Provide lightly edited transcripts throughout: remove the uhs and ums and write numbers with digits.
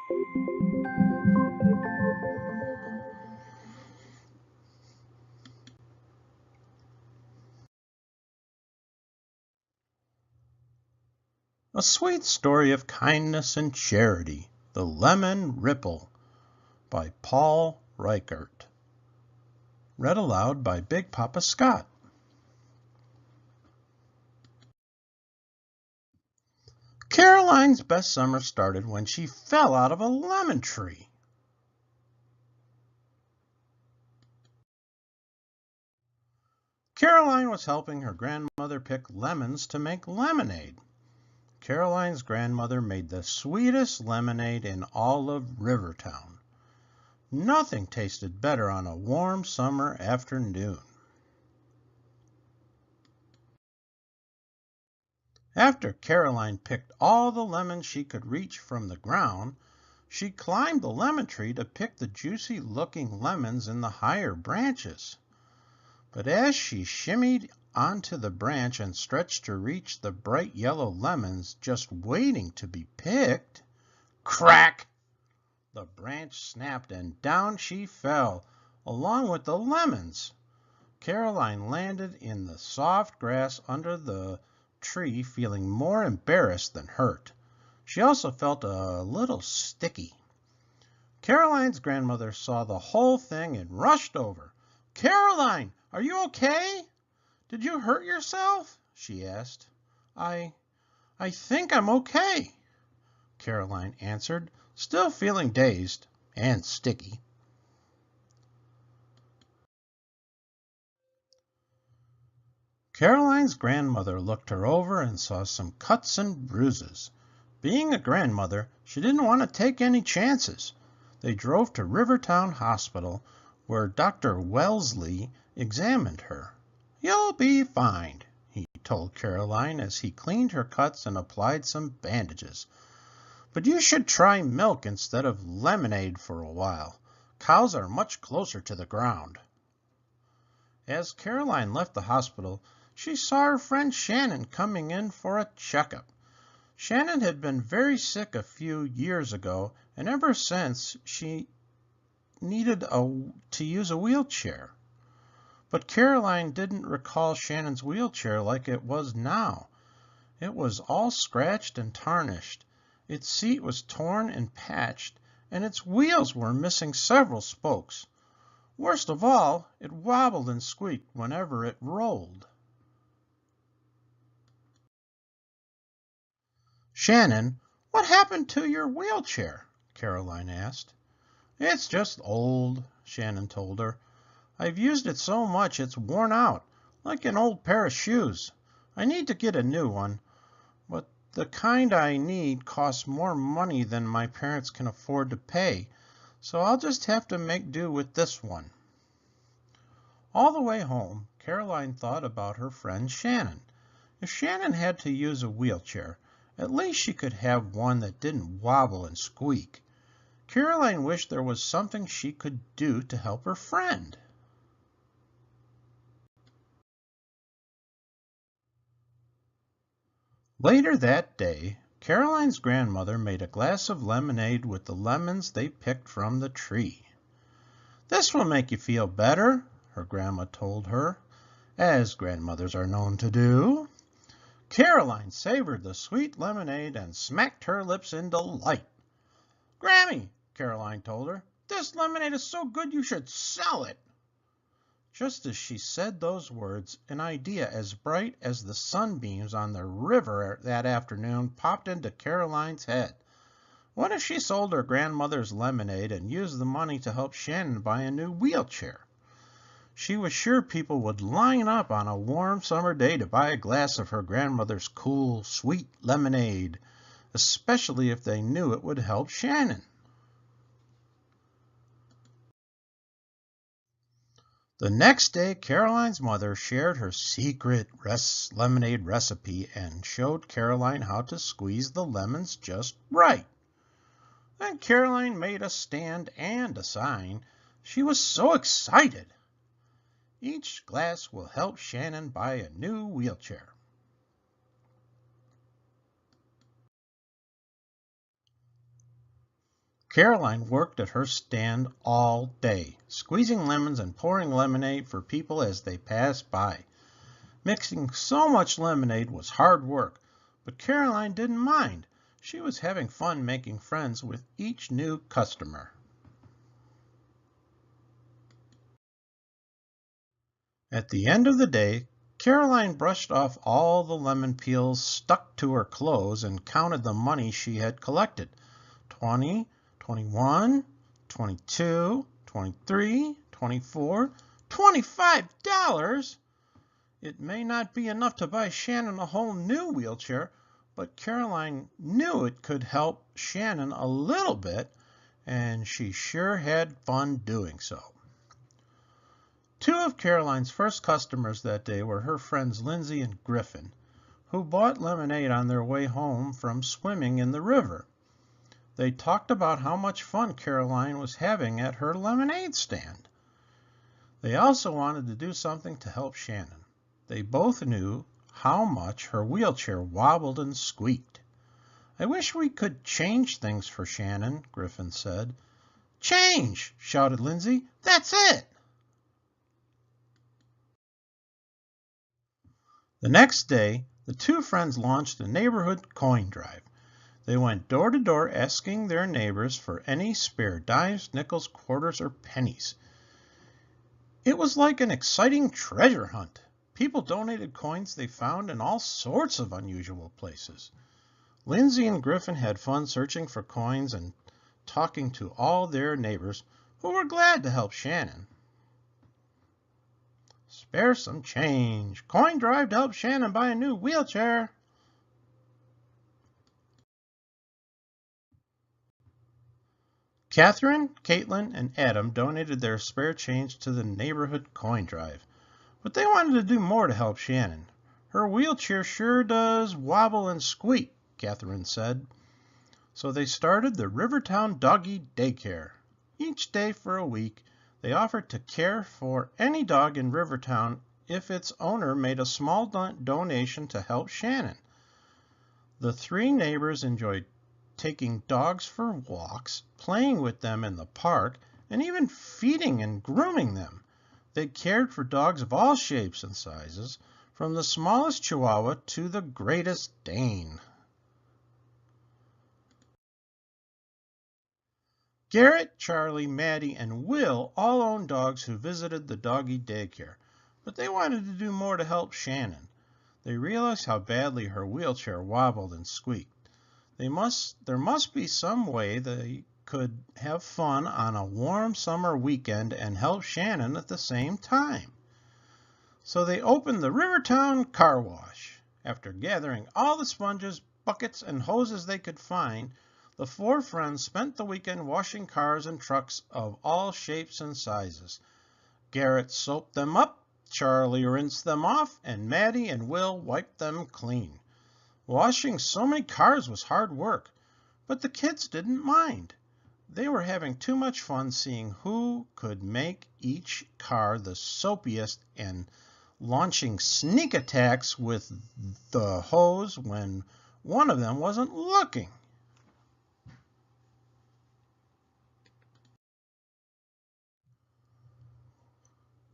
A Sweet Story of Kindness and Charity, The Lemon Ripple, by Paul Reichert. Read aloud by Big Papa Scott. Caroline's best summer started when she fell out of a lemon tree. Caroline was helping her grandmother pick lemons to make lemonade. Caroline's grandmother made the sweetest lemonade in all of Rivertown. Nothing tasted better on a warm summer afternoon. After Caroline picked all the lemons she could reach from the ground, she climbed the lemon tree to pick the juicy-looking lemons in the higher branches. But as she shimmied onto the branch and stretched to reach the bright yellow lemons just waiting to be picked, crack! The branch snapped and down she fell, along with the lemons. Caroline landed in the soft grass under the tree, feeling more embarrassed than hurt. She also felt a little sticky. Caroline's grandmother saw the whole thing and rushed over. "Caroline, are you okay? Did you hurt yourself?" she asked. I think I'm okay," Caroline answered, still feeling dazed and sticky. Caroline's grandmother looked her over and saw some cuts and bruises. Being a grandmother, she didn't want to take any chances. They drove to Rivertown Hospital, where Dr. Wellesley examined her. "You'll be fine," he told Caroline as he cleaned her cuts and applied some bandages. "But you should try milk instead of lemonade for a while. Cows are much closer to the ground." As Caroline left the hospital, she saw her friend Shannon coming in for a checkup. Shannon had been very sick a few years ago, and ever since she needed to use a wheelchair. But Caroline didn't recall Shannon's wheelchair like it was now. It was all scratched and tarnished. Its seat was torn and patched, and its wheels were missing several spokes. Worst of all, it wobbled and squeaked whenever it rolled. "Shannon, what happened to your wheelchair?" Caroline asked. "It's just old," Shannon told her. "I've used it so much it's worn out, like an old pair of shoes. I need to get a new one, but the kind I need costs more money than my parents can afford to pay, so I'll just have to make do with this one." All the way home, Caroline thought about her friend Shannon. If Shannon had to use a wheelchair, at least she could have one that didn't wobble and squeak. Caroline wished there was something she could do to help her friend. Later that day, Caroline's grandmother made a glass of lemonade with the lemons they picked from the tree. "This will make you feel better," her grandma told her, as grandmothers are known to do. Caroline savored the sweet lemonade and smacked her lips in delight. "Grammy," Caroline told her, "this lemonade is so good you should sell it." Just as she said those words, an idea as bright as the sunbeams on the river that afternoon popped into Caroline's head. What if she sold her grandmother's lemonade and used the money to help Shannon buy a new wheelchair? She was sure people would line up on a warm summer day to buy a glass of her grandmother's cool, sweet lemonade, especially if they knew it would help Shannon. The next day, Caroline's mother shared her secret lemonade recipe and showed Caroline how to squeeze the lemons just right. Then Caroline made a stand and a sign. She was so excited. "Each glass will help Shannon buy a new wheelchair." Caroline worked at her stand all day, squeezing lemons and pouring lemonade for people as they passed by. Mixing so much lemonade was hard work, but Caroline didn't mind. She was having fun making friends with each new customer. At the end of the day, Caroline brushed off all the lemon peels stuck to her clothes and counted the money she had collected. 20, 21, 22, 23, 24, $25! It may not be enough to buy Shannon a whole new wheelchair, but Caroline knew it could help Shannon a little bit, and she sure had fun doing so. Two of Caroline's first customers that day were her friends Lindsay and Griffin, who bought lemonade on their way home from swimming in the river. They talked about how much fun Caroline was having at her lemonade stand. They also wanted to do something to help Shannon. They both knew how much her wheelchair wobbled and squeaked. "I wish we could change things for Shannon," Griffin said. "Change!" shouted Lindsay. "That's it!" The next day, the two friends launched a neighborhood coin drive. They went door to door asking their neighbors for any spare dimes, nickels, quarters, or pennies. It was like an exciting treasure hunt. People donated coins they found in all sorts of unusual places. Lindsay and Griffin had fun searching for coins and talking to all their neighbors who were glad to help Shannon. "Spare some change. Coin drive to help Shannon buy a new wheelchair." Catherine, Caitlin, and Adam donated their spare change to the neighborhood coin drive, but they wanted to do more to help Shannon. "Her wheelchair sure does wobble and squeak," Catherine said. So they started the Rivertown Doggy Daycare. Each day for a week, they offered to care for any dog in Rivertown if its owner made a small donation to help Shannon. The three neighbors enjoyed taking dogs for walks, playing with them in the park, and even feeding and grooming them. They cared for dogs of all shapes and sizes, from the smallest Chihuahua to the greatest Dane. Garrett, Charlie, Maddie, and Will all owned dogs who visited the doggy daycare, but they wanted to do more to help Shannon. They realized how badly her wheelchair wobbled and squeaked. There must be some way they could have fun on a warm summer weekend and help Shannon at the same time. So they opened the Rivertown Car Wash. After gathering all the sponges, buckets, and hoses they could find, the four friends spent the weekend washing cars and trucks of all shapes and sizes. Garrett soaped them up, Charlie rinsed them off, and Maddie and Will wiped them clean. Washing so many cars was hard work, but the kids didn't mind. They were having too much fun seeing who could make each car the soapiest and launching sneak attacks with the hose when one of them wasn't looking.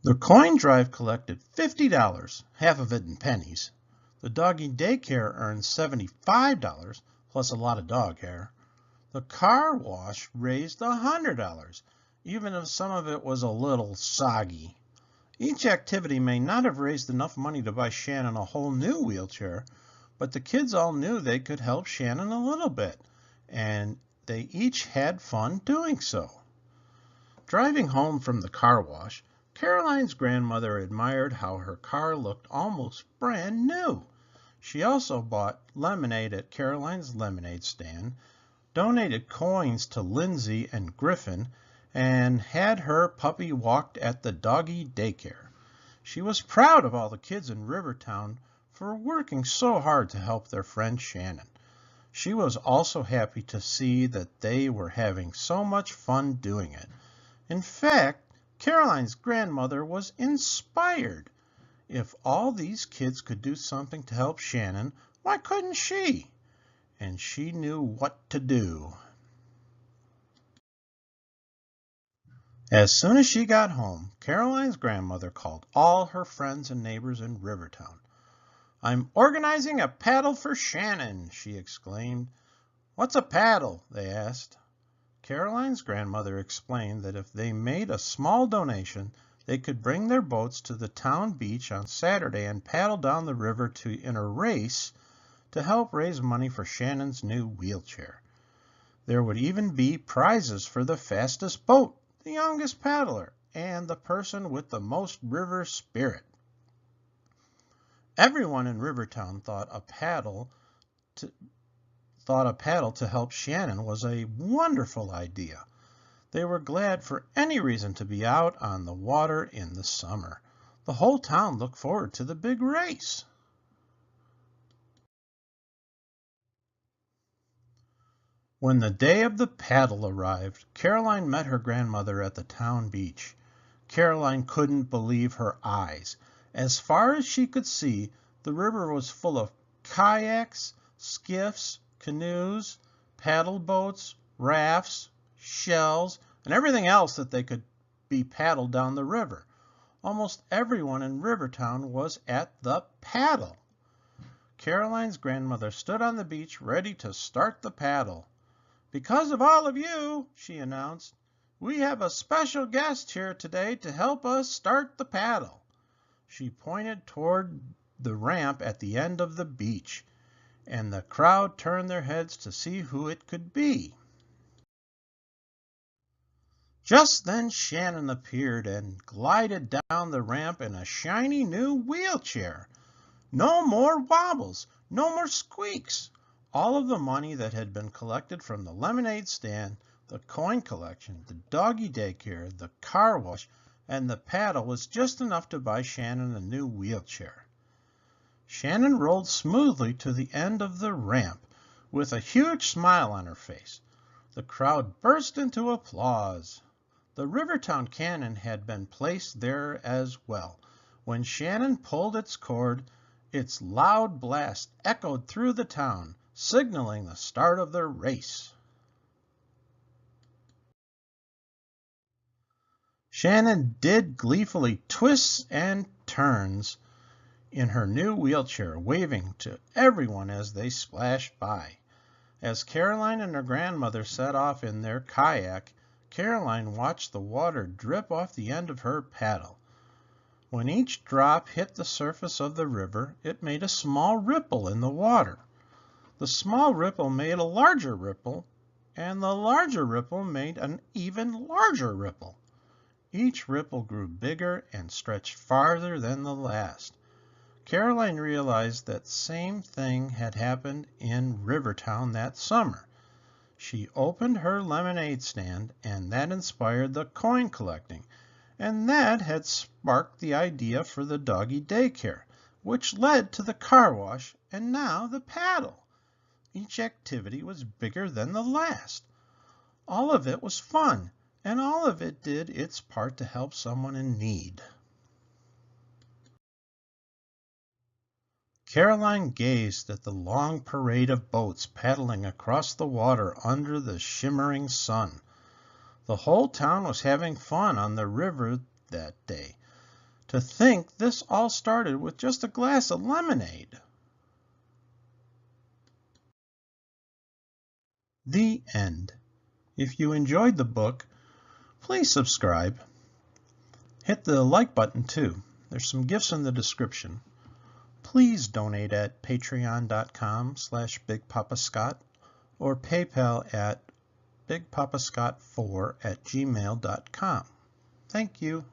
The coin drive collected $50, half of it in pennies. The doggy daycare earned $75, plus a lot of dog hair. The car wash raised $100, even if some of it was a little soggy. Each activity may not have raised enough money to buy Shannon a whole new wheelchair, but the kids all knew they could help Shannon a little bit, and they each had fun doing so. Driving home from the car wash, Caroline's grandmother admired how her car looked almost brand new. She also bought lemonade at Caroline's lemonade stand, donated coins to Lindsay and Griffin, and had her puppy walked at the doggy daycare. She was proud of all the kids in Rivertown for working so hard to help their friend Shannon. She was also happy to see that they were having so much fun doing it. In fact, Caroline's grandmother was inspired. If all these kids could do something to help Shannon, why couldn't she? And she knew what to do. As soon as she got home, Caroline's grandmother called all her friends and neighbors in Rivertown. "I'm organizing a paddle for Shannon," she exclaimed. "What's a paddle?" they asked. Caroline's grandmother explained that if they made a small donation, they could bring their boats to the town beach on Saturday and paddle down the river in a race to help raise money for Shannon's new wheelchair. There would even be prizes for the fastest boat, the youngest paddler, and the person with the most river spirit. Everyone in Rivertown thought a paddle to help Shannon was a wonderful idea. They were glad for any reason to be out on the water in the summer. The whole town looked forward to the big race. When the day of the paddle arrived, Caroline met her grandmother at the town beach. Caroline couldn't believe her eyes. As far as she could see, the river was full of kayaks, skiffs, canoes, paddle boats, rafts, shells, and everything else that they could be paddled down the river. Almost everyone in Rivertown was at the paddle. Caroline's grandmother stood on the beach ready to start the paddle. "Because of all of you," she announced, "we have a special guest here today to help us start the paddle." She pointed toward the ramp at the end of the beach, and the crowd turned their heads to see who it could be. Just then Shannon appeared and glided down the ramp in a shiny new wheelchair. No more wobbles, no more squeaks. All of the money that had been collected from the lemonade stand, the coin collection, the doggy daycare, the car wash, and the paddle was just enough to buy Shannon a new wheelchair. Shannon rolled smoothly to the end of the ramp with a huge smile on her face. The crowd burst into applause. The Rivertown cannon had been placed there as well. When Shannon pulled its cord, its loud blast echoed through the town, signaling the start of the race. Shannon did gleefully twists and turns in her new wheelchair, waving to everyone as they splashed by. As Caroline and her grandmother set off in their kayak, Caroline watched the water drip off the end of her paddle. When each drop hit the surface of the river, it made a small ripple in the water. The small ripple made a larger ripple, and the larger ripple made an even larger ripple. Each ripple grew bigger and stretched farther than the last. Caroline realized that same thing had happened in Rivertown that summer. She opened her lemonade stand, and that inspired the coin collecting, and that had sparked the idea for the doggy daycare, which led to the car wash, and now the paddle. Each activity was bigger than the last. All of it was fun, and all of it did its part to help someone in need. Caroline gazed at the long parade of boats paddling across the water under the shimmering sun. The whole town was having fun on the river that day. To think this all started with just a glass of lemonade. The end. If you enjoyed the book, please subscribe. Hit the like button too. There's some gifts in the description. Please donate at patreon.com/BigPapaScott or PayPal at bigpapascott4@gmail.com. Thank you.